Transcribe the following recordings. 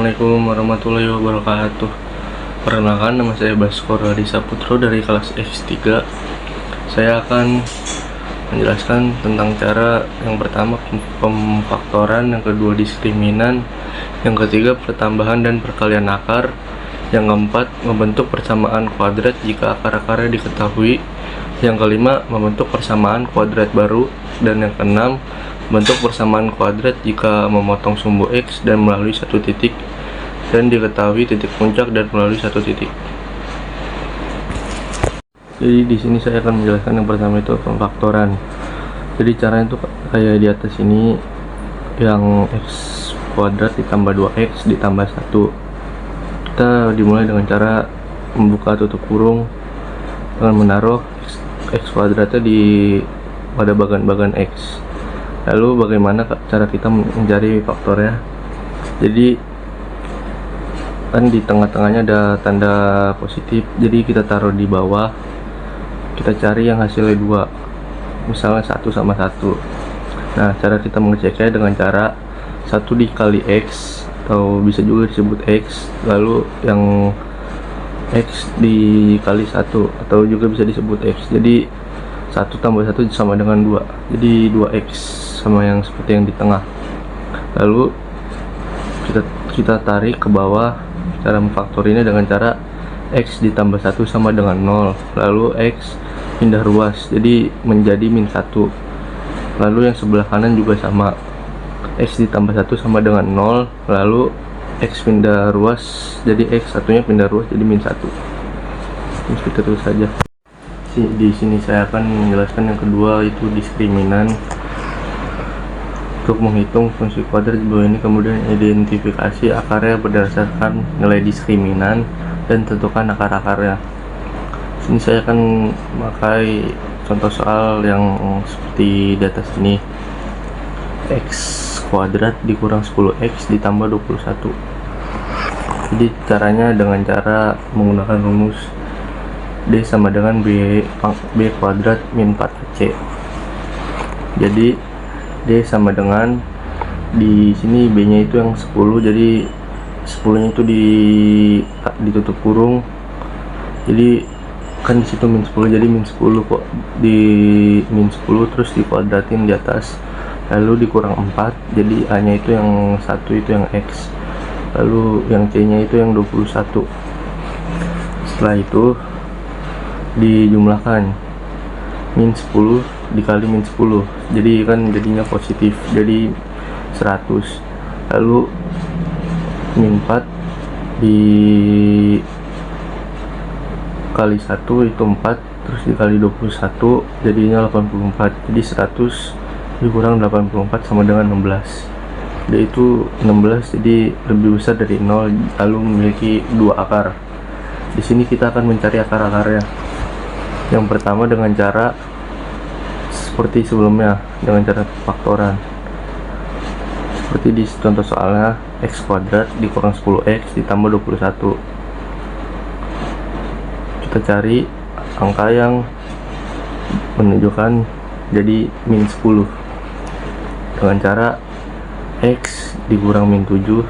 Assalamualaikum warahmatullahi wabarakatuh. Perkenalkan, nama saya Baskoro Hadi Saputro dari kelas X3. Saya akan menjelaskan tentang cara yang pertama pemfaktoran, yang kedua diskriminan, yang ketiga pertambahan dan perkalian akar, yang keempat membentuk persamaan kuadrat jika akar-akarnya diketahui, yang kelima membentuk persamaan kuadrat baru, dan yang keenam bentuk persamaan kuadrat jika memotong sumbu X dan melalui satu titik dan diketahui titik puncak dan melalui satu titik. Jadi di sini saya akan menjelaskan yang pertama itu pemfaktoran. Jadi caranya itu kayak di atas ini, yang X kuadrat ditambah 2X ditambah 1. Kita dimulai dengan cara membuka tutup kurung dengan menaruh X kuadratnya pada bagian X. Lalu bagaimana cara kita mencari faktornya? Jadi kan di tengah-tengahnya ada tanda positif, jadi kita taruh di bawah, kita cari yang hasilnya 2, misalnya 1 sama 1. Nah, cara kita mengeceknya dengan cara 1 dikali X, atau bisa juga disebut X, lalu yang X dikali 1, atau juga bisa disebut X. Jadi 1 tambah 1 sama dengan 2, jadi 2X sama yang seperti yang di tengah. Lalu kita tarik ke bawah. Cara memfaktorinya dengan cara X ditambah 1 sama dengan 0, lalu X pindah ruas jadi menjadi min 1. Lalu yang sebelah kanan juga sama, X ditambah 1 sama dengan 0, lalu X pindah ruas jadi X satunya pindah ruas jadi min 1. Seperti itu saja. Di sini saya akan menjelaskan yang kedua, itu diskriminan. Untuk menghitung fungsi kuadrat di bawah ini, kemudian identifikasi akarnya berdasarkan nilai diskriminan dan tentukan akar-akarnya. Sini saya akan memakai contoh soal yang seperti di atas ini. X kuadrat dikurang 10X ditambah 21. Jadi caranya dengan cara menggunakan rumus D sama dengan B kuadrat min 4C. Jadi D sama dengan, di sini B nya itu yang 10, jadi 10 nya itu ditutup kurung, jadi kan disitu min 10, jadi min 10 kok, di min 10 terus dikuadratin di atas, lalu dikurang 4, jadi A nya itu yang 1 itu yang X, lalu yang C nya itu yang 21. Setelah itu dijumlahkan, min 10 dikali min 10, jadi kan jadinya positif, jadi 100. Lalu min 4 dikali 1 itu 4, terus dikali 21 jadinya 84, jadi 100 dikurang 84 sama dengan 16, yaitu 16 jadi lebih besar dari 0, lalu memiliki 2 akar. Di sini kita akan mencari akar-akarnya. Yang pertama dengan cara seperti sebelumnya, dengan cara faktoran. Seperti di contoh soalnya, X kuadrat dikurang 10X ditambah 21. Kita cari angka yang menunjukkan jadi min 10 dengan cara X dikurang min 7,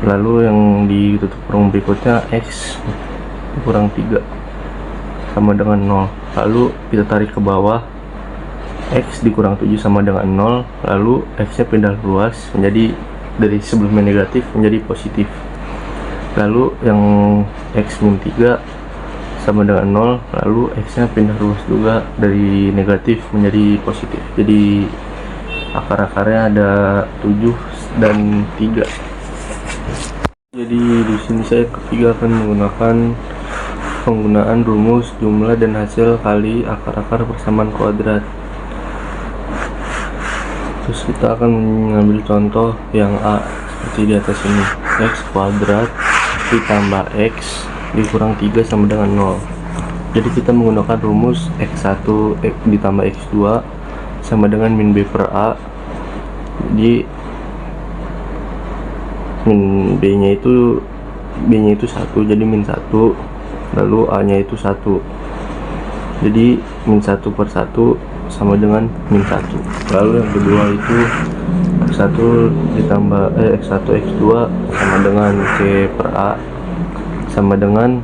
lalu yang ditutup kurung berikutnya X dikurang 3 sama dengan 0, lalu kita tarik ke bawah, X dikurang 7 sama dengan 0, lalu X nya pindah luas menjadi dari sebelumnya negatif menjadi positif, lalu yang X min 3 sama dengan 0, lalu X nya pindah luas juga dari negatif menjadi positif, jadi akar-akarnya ada 7 dan 3. Jadi di sini saya ketiga akan menggunakan penggunaan rumus jumlah dan hasil kali akar-akar persamaan kuadrat. Terus kita akan mengambil contoh yang A seperti di atas ini, X kuadrat ditambah X dikurang 3 sama dengan 0. Jadi kita menggunakan rumus X1 ditambah X2 sama dengan min B per A. Jadi min B nya itu 1, jadi min 1, lalu A nya itu 1, jadi min 1 per 1 sama dengan min 1. Lalu yang kedua itu X1 ditambah X1 X2 sama dengan C per A sama dengan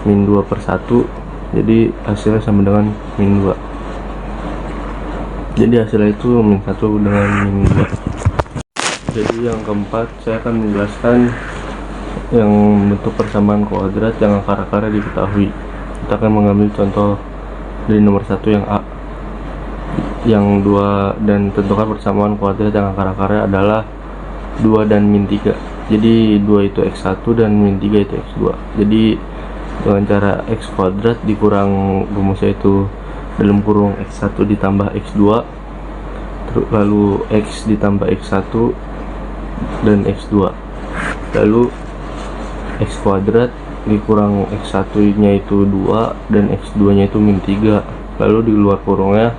min 2 per 1, jadi hasilnya sama dengan min 2. Jadi hasilnya itu min 1 dengan min 2. Jadi yang keempat saya akan menjelaskan yang bentuk persamaan kuadrat yang akar-akarnya diketahui. Kita akan mengambil contoh dari nomor 1 yang A, yang 2, dan tentukan persamaan kuadrat yang akar-akarnya adalah 2 dan min 3. Jadi 2 itu X1 dan min 3 itu X2. Jadi dengan cara X kuadrat dikurang rumusnya itu dalam kurung X1 ditambah X2, lalu X ditambah X1 dan X2, lalu X kuadrat dikurang X1 nya itu 2 dan X2 nya itu min 3, lalu di luar kurungnya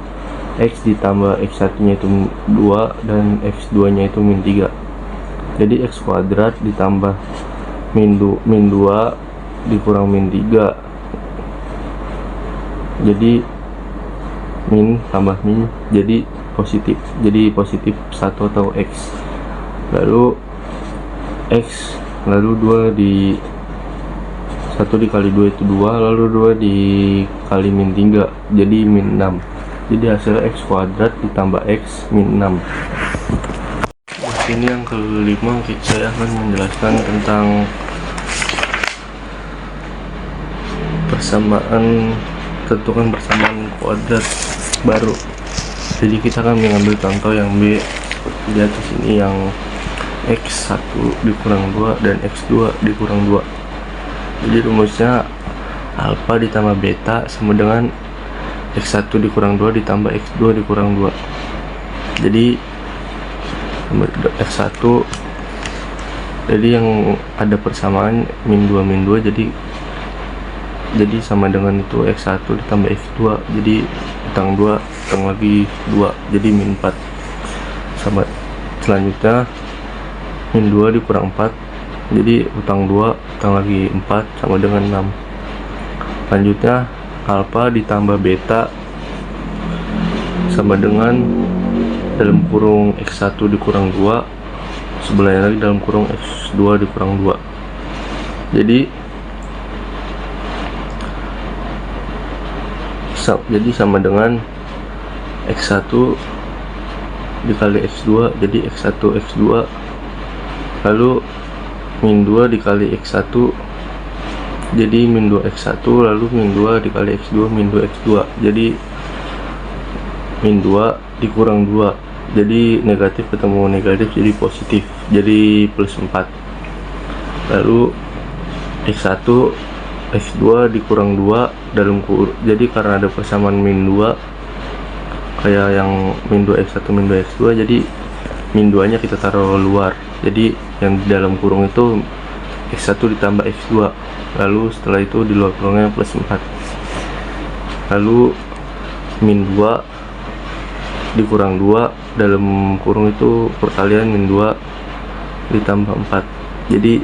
X ditambah X1 nya itu 2 dan X2 nya itu min 3. Jadi X kuadrat ditambah min 2 dikurang min 3, jadi min tambah min jadi positif, 1 atau X, lalu X, lalu 2 di 1 dikali 2 itu 2, lalu 2 dikali min 3 jadi min 6. Jadi hasilnya X kuadrat ditambah X min 6. Ini yang kelima, saya akan menjelaskan tentang tentukan persamaan kuadrat baru. Jadi kita akan mengambil contoh yang B di atas ini, yang X1 dikurang 2 dan X2 dikurang 2. Jadi rumusnya alfa ditambah beta sama dengan X1 dikurang 2 ditambah X2 dikurang 2. Jadi X1, jadi yang ada persamaan min 2 jadi sama dengan itu X1 ditambah X2, jadi utang 2 utang lagi 2 jadi min 4. Sama selanjutnya min 2 dikurang 4, jadi utang 2 utang lagi 4 sama dengan 6. Selanjutnya alfa ditambah beta sama dengan dalam kurung X1 dikurang 2, sebelahnya lagi dalam kurung X2 dikurang 2. Jadi sama dengan X1 dikali X2, jadi X1 X2, lalu min 2 dikali X1 jadi min 2 X1, lalu min 2 dikali X2 min 2 X2, jadi min 2 dikurang 2, jadi negatif ketemu negatif jadi positif, jadi plus 4. Lalu X1 X2 dikurang 2 dalam kurung, jadi karena ada persamaan min 2 kayak yang min 2 X1 min 2 X2, jadi min 2 nya kita taruh luar, jadi yang di dalam kurung itu X1 ditambah X2, lalu setelah itu di luar kurungnya plus 4, lalu min 2 dikurang 2 dalam kurung itu perkalian min 2 ditambah 4, jadi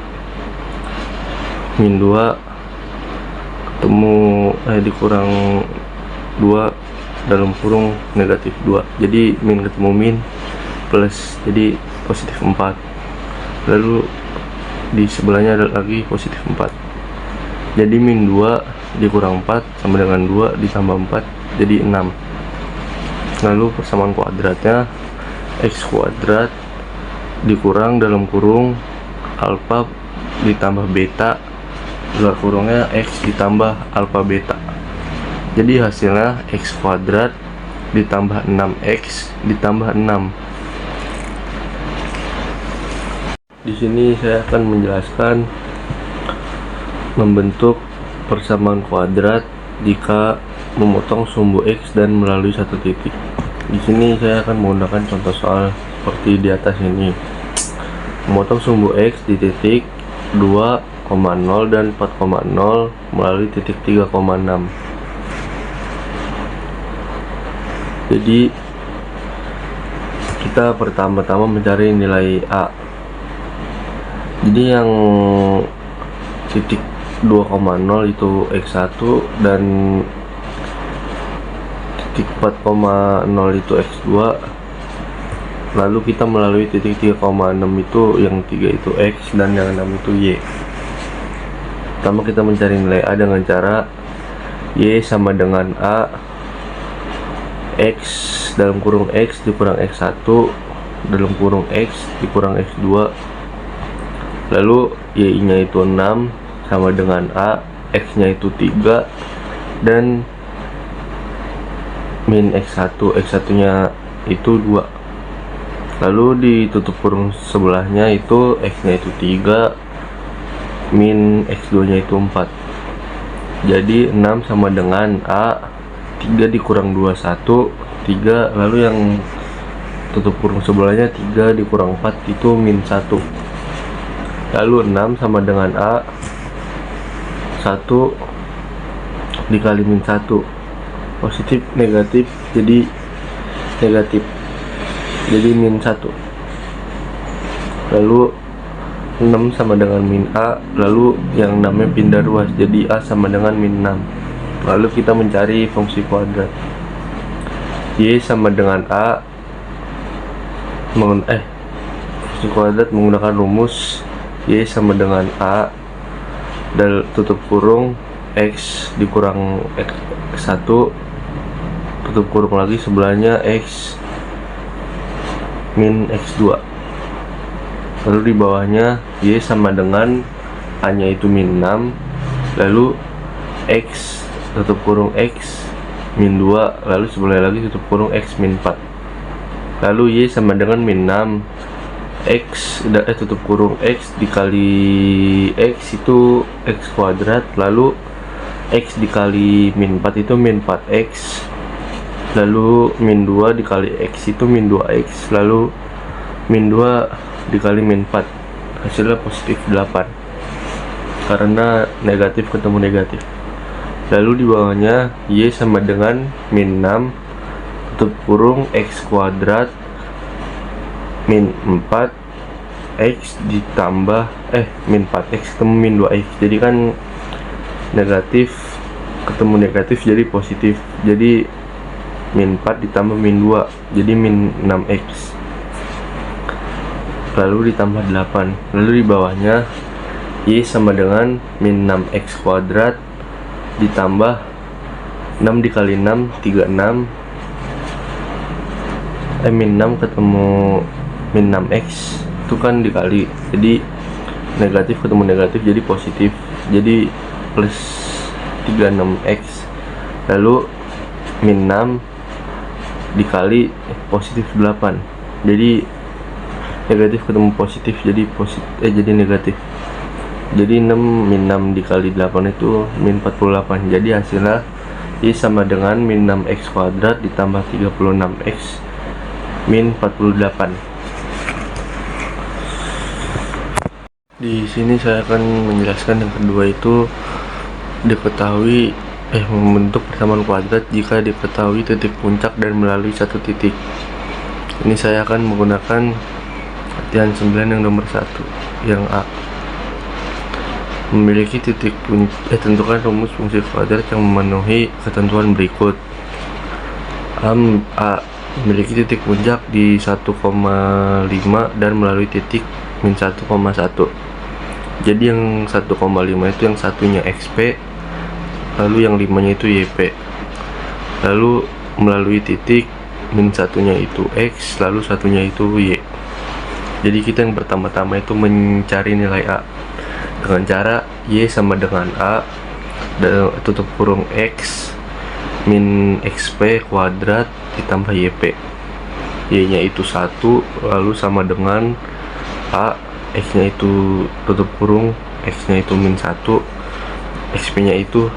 min 2 ketemu dikurang 2 dalam kurung negatif 2, jadi min ketemu min plus jadi positif 4, lalu di sebelahnya ada lagi positif 4, jadi min 2 dikurang 4 sama dengan 2 ditambah 4 jadi 6. Lalu persamaan kuadratnya X kuadrat dikurang dalam kurung alfa ditambah beta, luar kurungnya X ditambah alfa beta, jadi hasilnya X kuadrat ditambah 6X ditambah 6. Di sini saya akan menjelaskan membentuk persamaan kuadrat jika memotong sumbu X dan melalui satu titik. Di sini saya akan menggunakan contoh soal seperti di atas ini. Memotong sumbu X di titik 2,0 dan 4,0 melalui titik 3,6. Jadi kita pertama-tama mencari nilai A. Jadi yang titik 2,0 itu X1 dan titik 4,0 itu X2. Lalu kita melalui titik 3,6 itu, yang 3 itu X dan yang 6 itu Y. Pertama kita mencari nilai A dengan cara Y sama dengan A X dalam kurung X dikurang X1 dalam kurung X dikurang X2. Lalu Y nya itu 6 sama dengan A, X nya itu 3 dan min X1, X1 nya itu 2. Lalu ditutup kurung sebelahnya itu X nya itu 3 min X2 nya itu 4. Jadi 6 sama dengan A 3 dikurang 2 1 3. Lalu yang tutup kurung sebelahnya 3 dikurang 4 itu min 1. Lalu 6 sama dengan A 1 dikali min 1, positif negatif jadi negatif, jadi min 1. Lalu 6 sama dengan min A, lalu yang namanya pindah ruas jadi A sama dengan min 6. Lalu kita mencari fungsi kuadrat. Y sama dengan A fungsi kuadrat menggunakan rumus Y sama dengan A dan tutup kurung X dikurang X1 tutup kurung lagi sebelahnya X min X2. Lalu di bawahnya Y sama dengan A nya itu min 6, lalu X tutup kurung X min 2, lalu sebelah lagi tutup kurung X min 4. Lalu Y sama dengan min 6 X tutup kurung X dikali X itu X kuadrat, lalu X dikali min 4 itu min 4X, lalu min 2 dikali X itu min 2X, lalu min 2 dikali min 4 hasilnya positif 8 karena negatif ketemu negatif. Lalu di bawahnya Y sama dengan min 6 tutup kurung X kuadrat min 4 X ditambah min 4X ketemu min 2X, jadi kan negatif ketemu negatif jadi positif, jadi min 4 ditambah min 2 jadi min 6X, lalu ditambah 8. Lalu di bawahnya Y sama dengan min 6X kuadrat ditambah 6 dikali 6 36 min 6 ketemu min 6X itu kan dikali, jadi negatif ketemu negatif jadi positif, jadi plus 36X. Lalu min 6 dikali positif 8 jadi negatif ketemu positif jadi jadi negatif, jadi 6 min 6 dikali 8 itu min 48. Jadi hasilnya Y sama dengan min 6X kuadrat ditambah 36X min 48. Di sini saya akan menjelaskan yang kedua itu diketahui membentuk persamaan kuadrat jika diketahui titik puncak dan melalui satu titik. Ini saya akan menggunakan latihan 9 yang nomor 1 yang A. Memiliki titik puncak, tentukan rumus fungsi kuadrat yang memenuhi ketentuan berikut. A memiliki titik puncak di 1,5 dan melalui titik min 1,1. Jadi yang 1,5 itu yang satunya XP, lalu yang 5 nya itu YP, lalu melalui titik min satunya itu X, lalu satunya itu Y. Jadi kita yang pertama-tama itu mencari nilai A dengan cara Y sama dengan A dan tutup kurung X min XP kuadrat ditambah YP. Y nya itu 1, lalu sama dengan A, X nya itu tutup kurung X nya itu min 1, XP nya itu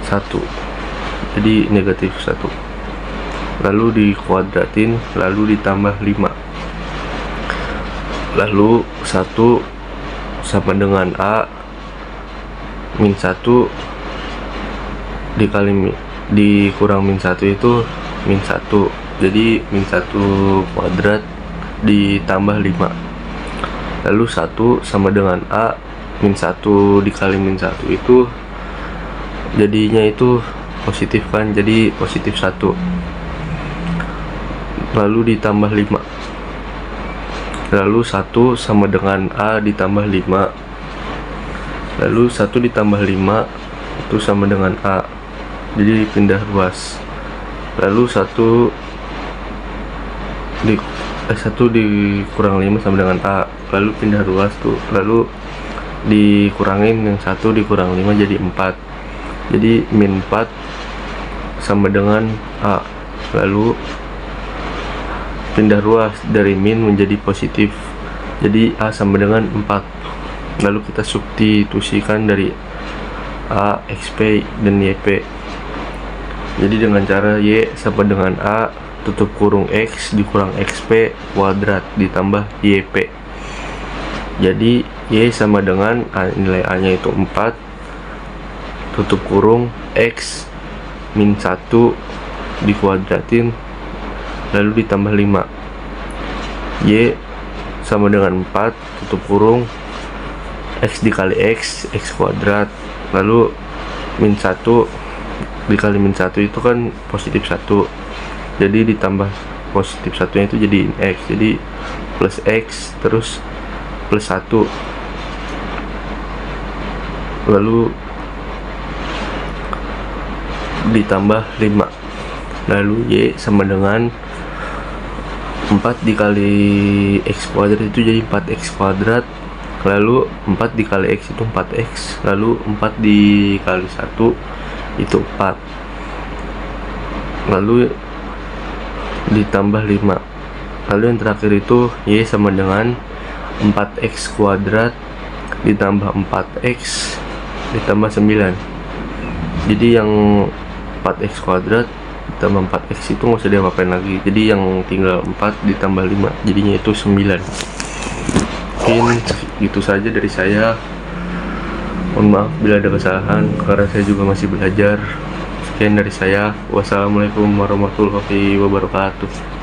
1, jadi negatif 1, lalu dikuadratin lalu ditambah 5. Lalu 1 sama dengan A min 1 dikurang min 1 itu min 1, jadi min 1 kuadrat ditambah 5. Lalu 1 sama dengan A min 1 dikali min 1 itu jadinya itu positif kan, jadi positif 1. lalu ditambah 5. Lalu 1 sama dengan A ditambah 5. Lalu 1 ditambah 5 itu sama dengan A. Jadi pindah ruas. Lalu 1 dikurang 5 sama dengan A. Lalu pindah ruas tuh. Lalu dikurangin yang 1 dikurang 5 jadi 4. Jadi min 4 sama dengan A. Lalu pindah ruas dari min menjadi positif. Jadi A sama dengan 4. Lalu kita substitusikan dari A, XP dan YP. Jadi dengan cara Y sama dengan A tutup kurung X dikurang XP kuadrat ditambah YP. Jadi Y sama dengan nilai A nya itu 4 tutup kurung X min 1 dikuadratin lalu ditambah 5. Y sama dengan 4 tutup kurung X dikali X kuadrat, lalu min 1 dikali min 1 itu kan positif 1, jadi ditambah positif 1 nya itu jadi X, jadi plus X terus plus 1, lalu ditambah 5. Lalu Y sama dengan 4 dikali X kuadrat itu jadi 4X kuadrat. Lalu 4 dikali X itu 4X. Lalu 4 dikali 1 itu 4. Lalu ditambah 5. Lalu yang terakhir itu Y sama dengan 4X kuadrat ditambah 4X ditambah 9. Jadi yang 4X kuadrat ditambah 4X itu nggak usah diapa-apain lagi. Jadi yang tinggal 4 ditambah 5 jadinya itu 9. Mungkin gitu saja dari saya. Mohon maaf bila ada kesalahan karena saya juga masih belajar. Sekian dari saya. Wassalamualaikum warahmatullahi wabarakatuh.